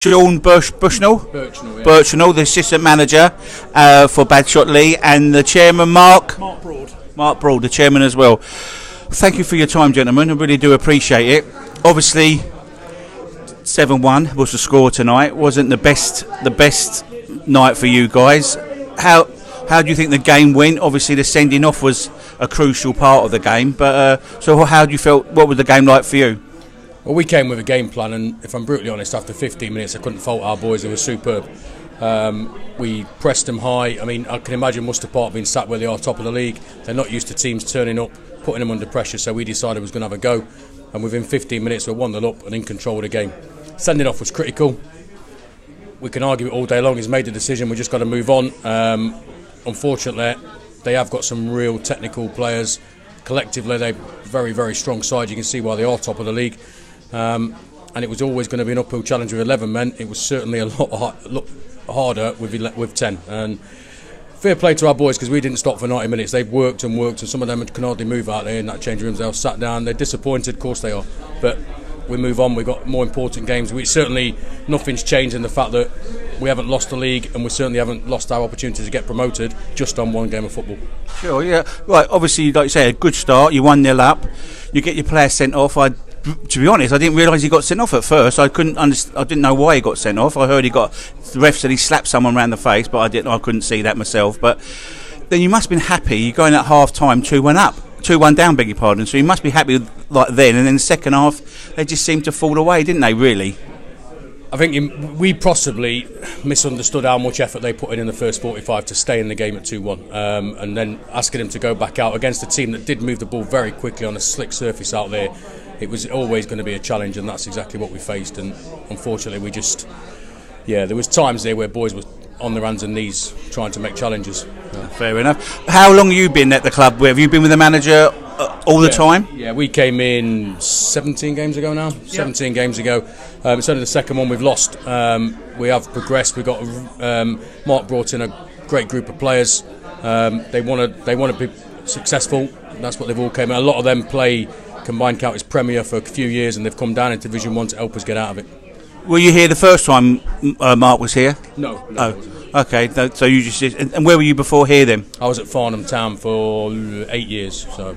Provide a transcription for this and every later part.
Sean Bushnell, Yeah. Birchnell, the assistant manager for Badshot Lea, and the chairman Mark Broad, the chairman as well. Thank you for your time, gentlemen. I really do appreciate it. Obviously, 7-1 was the score tonight. Wasn't the best night for you guys. How do you think the game went? Obviously, the sending off was a crucial part of the game. But so, how do you feel? What was the game like for you? Well, we came with a game plan, and if I'm brutally honest, after 15 minutes, I couldn't fault our boys. They were superb. We pressed them high. I mean, I can imagine Worcester Park being sat where they are, top of the league. They're not used to teams turning up, putting them under pressure, so we decided we was going to have a go. And within 15 minutes, we were 1-0 up and in control of the game. Sending off was critical. We can argue it all day long. He's made the decision. We just got to move on. Unfortunately, they have got some real technical players. Collectively, they're very, very strong side. You can see why they are top of the league. And it was always going to be an uphill challenge with 11 men. It was certainly a lot harder with 10. And fair play to our boys, because we didn't stop for 90 minutes. They've worked and worked, and some of them can hardly move out there in that change rooms. They all sat down. They're disappointed, of course they are. But we move on. We've got more important games. Nothing's changed in the fact that we haven't lost the league, and we certainly haven't lost our opportunity to get promoted just on one game of football. Sure, yeah. Right, obviously, like you say, a good start. You 1-0 up. You get your player sent off. To be honest, I didn't realise he got sent off at first. I didn't know why he got sent off. I heard the ref said he slapped someone around the face, but I couldn't see that myself. But then you must have been happy. You're going at half time 2-1 up, 2-1 down, beg your pardon. So you must be happy like then. And then the second half, they just seemed to fall away, didn't they? Really. I think we possibly misunderstood how much effort they put in the first 45 to stay in the game at 2-1, and then asking them to go back out against a team that did move the ball very quickly on a slick surface out there. It was always going to be a challenge, and that's exactly what we faced. And unfortunately, there was times there where boys were on their hands and knees trying to make challenges. Fair enough. How long have you been at the club? Have you been with the manager all the time? Yeah, we came in 17 games ago now. 17 games ago. It's only the second one we've lost. We have progressed. We've got Mark brought in a great group of players. They want to be successful. That's what they've all came in. A lot of them play combined count as Premier for a few years, and they've come down into Division 1 to help us get out of it. Were you here the first time Mark was here? No. Okay, so you just... And where were you before here then? I was at Farnham Town for 8 years. So.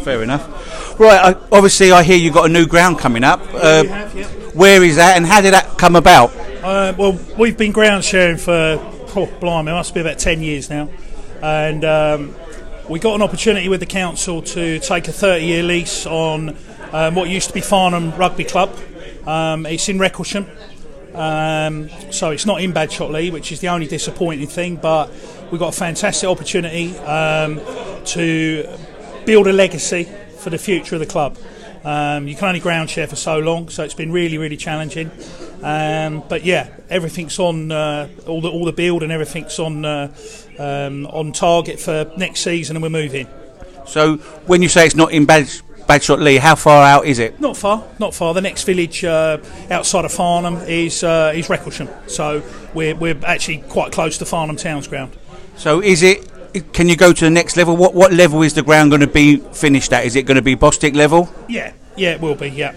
Fair enough. Right, obviously I hear you've got a new ground coming up. We have, yeah. Where is that, and how did that come about? Well, we've been ground sharing for, blimey, it must be about 10 years now. And we got an opportunity with the council to take a 30-year lease on what used to be Farnham Rugby Club. It's in Recklesham. So it's not in Badshot Lea, which is the only disappointing thing, but we've got a fantastic opportunity to build a legacy for the future of the club. You can only ground share for so long, so it's been really, really challenging. But yeah, everything's on all the build and everything's on target for next season, and we're moving. So when you say it's not in Badshot Lea, how far out is it? Not far. The next village outside of Farnham is Recklesham, so we're actually quite close to Farnham Town's ground. So can you go to the next level? What level is the ground going to be finished at? Is it going to be Bostic level? Yeah, it will be. Yeah,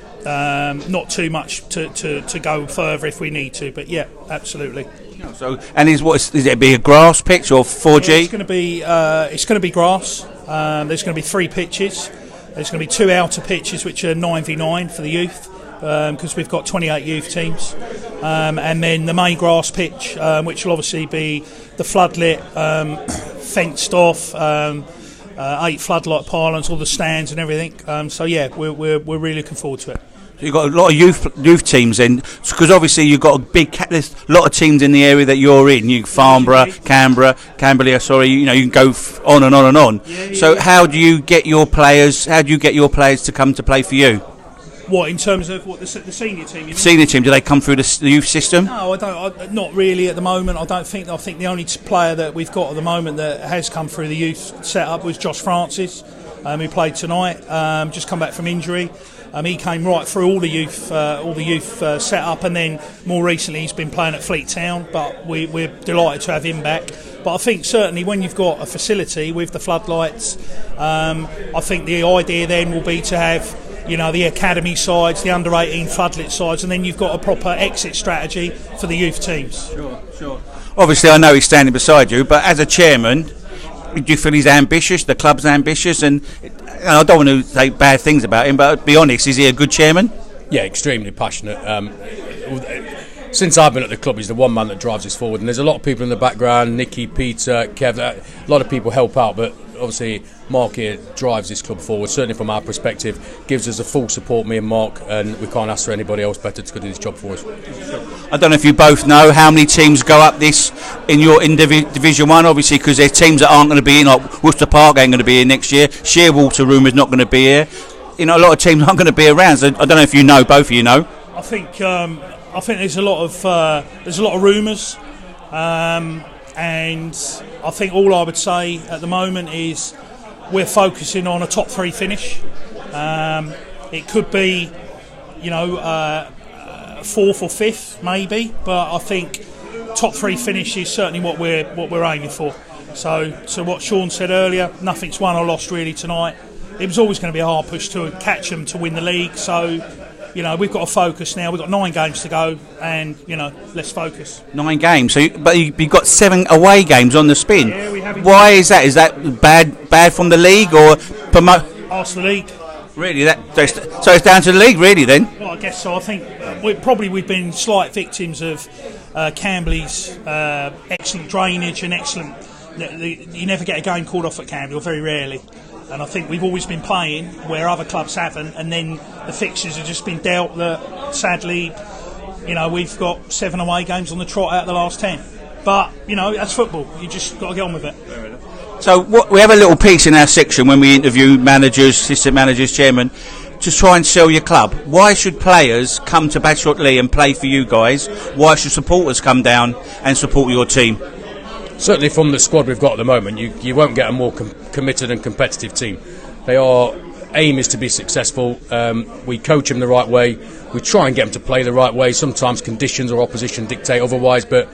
not too much to go further if we need to, but yeah, absolutely. So, and is it be a grass pitch or 4G? Yeah, it's going to be grass. There's going to be 3 pitches. There's going to be 2 outer pitches, which are 9v9 for the youth, because we've got 28 youth teams, and then the main grass pitch, which will obviously be the floodlit, fenced off, 8 floodlight pylons, all the stands and everything. So yeah, we're really looking forward to it. So you've got a lot of youth teams in, because obviously you've got there's a lot of teams in the area that you're in. You Farnborough, Camberley. Sorry, you can go on and on and on. So how do you get your players? How do you get your players to come to play for you? What, in terms of what the senior team? You mean? Senior team, do they come through the youth system? No, I don't. Not really at the moment. I think the only player that we've got at the moment that has come through the youth setup was Josh Francis, who played tonight. Just come back from injury. He came right through all the youth setup, and then more recently he's been playing at Fleet Town. But we're delighted to have him back. But I think certainly when you've got a facility with the floodlights, I think the idea then will be to have the academy sides, the under-18 floodlit sides, and then you've got a proper exit strategy for the youth teams. Sure. Obviously, I know he's standing beside you, but as a chairman, do you feel he's ambitious? The club's ambitious, and I don't want to say bad things about him, but be honest, is he a good chairman? Yeah, extremely passionate. Since I've been at the club, he's the one man that drives us forward, and there's a lot of people in the background, Nicky, Peter, Kev, a lot of people help out, but obviously Mark here drives this club forward, certainly from our perspective, gives us the full support, me and Mark, and we can't ask for anybody else better to do this job for us. I don't know if you both know how many teams go up this in Division 1, obviously, because there's teams that aren't going to be in, like Worcester Park ain't going to be here next year, Shearwater rumours not going to be here, a lot of teams aren't going to be around, so I don't know if you know, both of you know. I think there's a lot of rumours, and I think all I would say at the moment is we're focusing on a top 3 finish. It could be, 4th or 5th maybe, but I think top 3 finish is certainly what we're aiming for. So what Sean said earlier, nothing's won or lost really tonight. It was always going to be a hard push to catch them to win the league. So we've got to focus now. We've got 9 games to go, and let's focus. 9 games. But you've got 7 away games on the spin. Yeah, we have. Why is that? Is that bad from the league or promote? Ask the league. Really? So it's down to the league, really? Then? Well, I guess so. I think we've been slight victims of Camberley's excellent drainage and excellent. You never get a game called off at Camberley, or very rarely. And I think we've always been playing where other clubs haven't, and then the fixtures have just been dealt that sadly, we've got 7 away games on the trot out of the last 10. But, that's football. You just got to get on with it. So we have a little piece in our section when we interview managers, assistant managers, chairman, to try and sell your club. Why should players come to Badshot Lea and play for you guys? Why should supporters come down and support your team? Certainly from the squad we've got at the moment, you won't get a more committed and competitive team. Our aim is to be successful. We coach them the right way. We try and get them to play the right way. Sometimes conditions or opposition dictate otherwise, but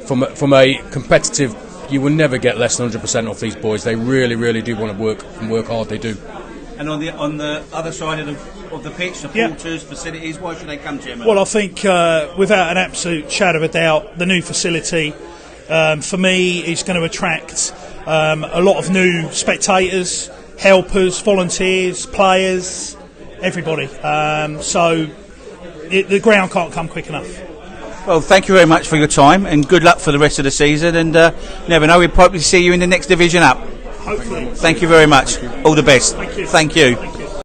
from a competitive, you will never get less than 100% off these boys. They really, really do want to work hard. They do. And on the other side of the pitch, supporters, facilities, why should they come, Chairman? Well, I think without an absolute shadow of a doubt, the new facility for me is going to attract a lot of new spectators, helpers, volunteers, players, everybody. So the ground can't come quick enough. Well, thank you very much for your time, and good luck for the rest of the season. And never know, we'll probably see you in the next division up. Hopefully. Thank you very much. All the best. Thank you. Thank you.